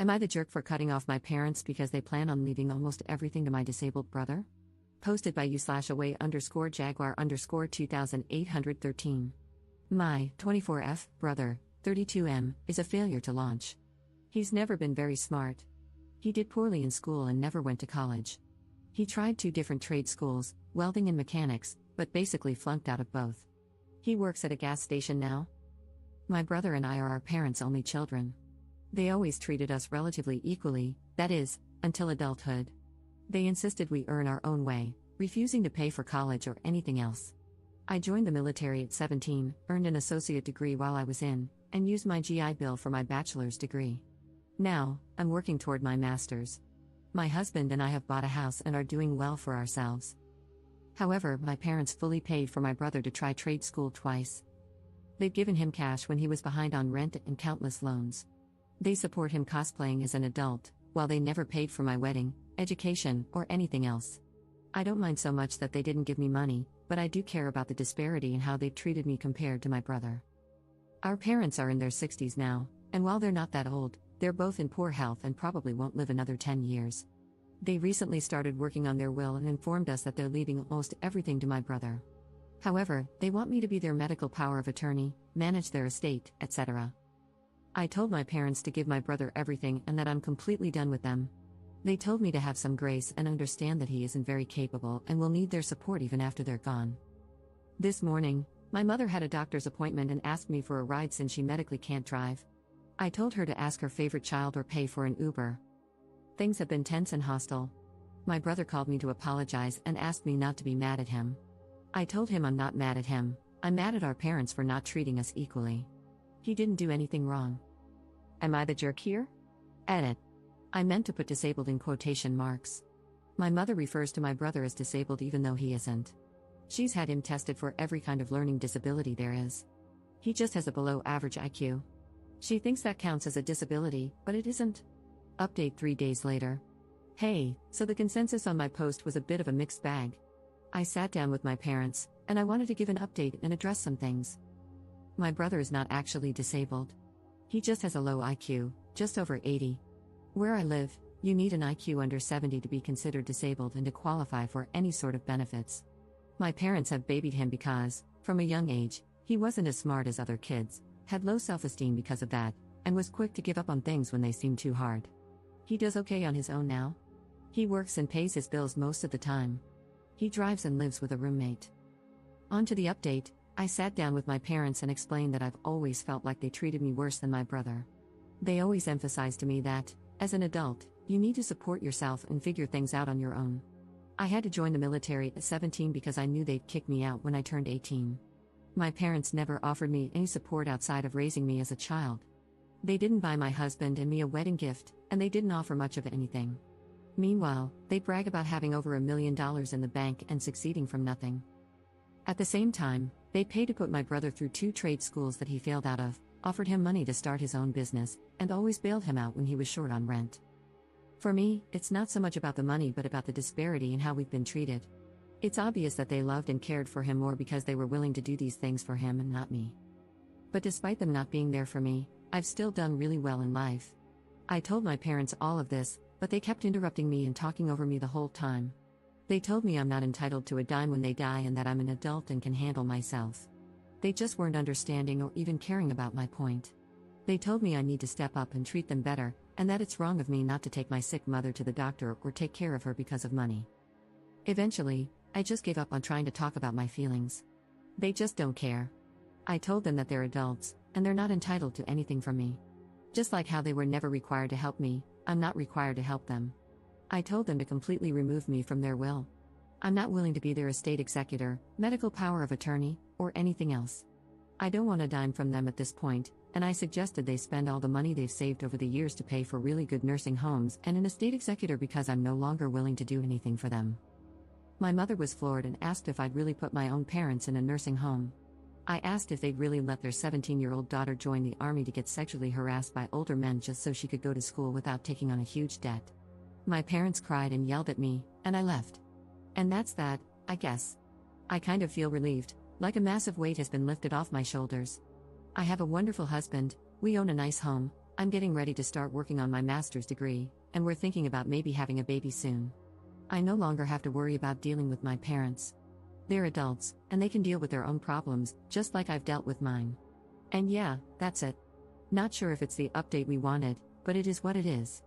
Am I the jerk for cutting off my parents because they plan on leaving almost everything to my disabled brother? Posted by u/away_jaguar_2813. My 24F brother, 32M, is a failure to launch. He's never been very smart. He did poorly in school and never went to college. He tried 2 different trade schools, welding and mechanics, but basically flunked out of both. He works at a gas station now. My brother and I are our parents' only children. They always treated us relatively equally, that is, until adulthood. They insisted we earn our own way, refusing to pay for college or anything else. I joined the military at 17, earned an associate degree while I was in, and used my GI Bill for my bachelor's degree. Now, I'm working toward my master's. My husband and I have bought a house and are doing well for ourselves. However, my parents fully paid for my brother to try trade school twice. They've given him cash when he was behind on rent and countless loans. They support him cosplaying as an adult, while they never paid for my wedding, education, or anything else. I don't mind so much that they didn't give me money, but I do care about the disparity in how they've treated me compared to my brother. Our parents are in their 60s now, and while they're not that old, they're both in poor health and probably won't live another 10 years. They recently started working on their will and informed us that they're leaving almost everything to my brother. However, they want me to be their medical power of attorney, manage their estate, etc. I told my parents to give my brother everything and that I'm completely done with them. They told me to have some grace and understand that he isn't very capable and will need their support even after they're gone. This morning, my mother had a doctor's appointment and asked me for a ride since she medically can't drive. I told her to ask her favorite child or pay for an Uber. Things have been tense and hostile. My brother called me to apologize and asked me not to be mad at him. I told him I'm not mad at him, I'm mad at our parents for not treating us equally. He didn't do anything wrong. Am I the jerk here? Edit. I meant to put disabled in quotation marks. My mother refers to my brother as disabled even though he isn't. She's had him tested for every kind of learning disability there is. He just has a below average IQ. She thinks that counts as a disability, but it isn't. Update 3 days later. Hey, so the consensus on my post was a bit of a mixed bag. I sat down with my parents, and I wanted to give an update and address some things. My brother is not actually disabled. He just has a low IQ, just over 80. Where I live, you need an IQ under 70 to be considered disabled and to qualify for any sort of benefits. My parents have babied him because, from a young age, he wasn't as smart as other kids, had low self-esteem because of that, and was quick to give up on things when they seemed too hard. He does okay on his own now. He works and pays his bills most of the time. He drives and lives with a roommate. On to the update. I sat down with my parents and explained that I've always felt like they treated me worse than my brother. They always emphasized to me that, as an adult, you need to support yourself and figure things out on your own. I had to join the military at 17 because I knew they'd kick me out when I turned 18. My parents never offered me any support outside of raising me as a child. They didn't buy my husband and me a wedding gift, and they didn't offer much of anything. Meanwhile, they brag about having over $1 million in the bank and succeeding from nothing. At the same time, they paid to put my brother through 2 trade schools that he failed out of, offered him money to start his own business, and always bailed him out when he was short on rent. For me, it's not so much about the money but about the disparity in how we've been treated. It's obvious that they loved and cared for him more because they were willing to do these things for him and not me. But despite them not being there for me, I've still done really well in life. I told my parents all of this, but they kept interrupting me and talking over me the whole time. They told me I'm not entitled to a dime when they die and that I'm an adult and can handle myself. They just weren't understanding or even caring about my point. They told me I need to step up and treat them better, and that it's wrong of me not to take my sick mother to the doctor or take care of her because of money. Eventually, I just gave up on trying to talk about my feelings. They just don't care. I told them that they're adults, and they're not entitled to anything from me. Just like how they were never required to help me, I'm not required to help them. I told them to completely remove me from their will. I'm not willing to be their estate executor, medical power of attorney, or anything else. I don't want a dime from them at this point, and I suggested they spend all the money they've saved over the years to pay for really good nursing homes and an estate executor because I'm no longer willing to do anything for them. My mother was floored and asked if I'd really put my own parents in a nursing home. I asked if they'd really let their 17-year-old daughter join the army to get sexually harassed by older men just so she could go to school without taking on a huge debt. My parents cried and yelled at me, and I left. And that's that, I guess. I kind of feel relieved, like a massive weight has been lifted off my shoulders. I have a wonderful husband, we own a nice home, I'm getting ready to start working on my master's degree, and we're thinking about maybe having a baby soon. I no longer have to worry about dealing with my parents. They're adults, and they can deal with their own problems, just like I've dealt with mine. And yeah, that's it. Not sure if it's the update we wanted, but it is what it is.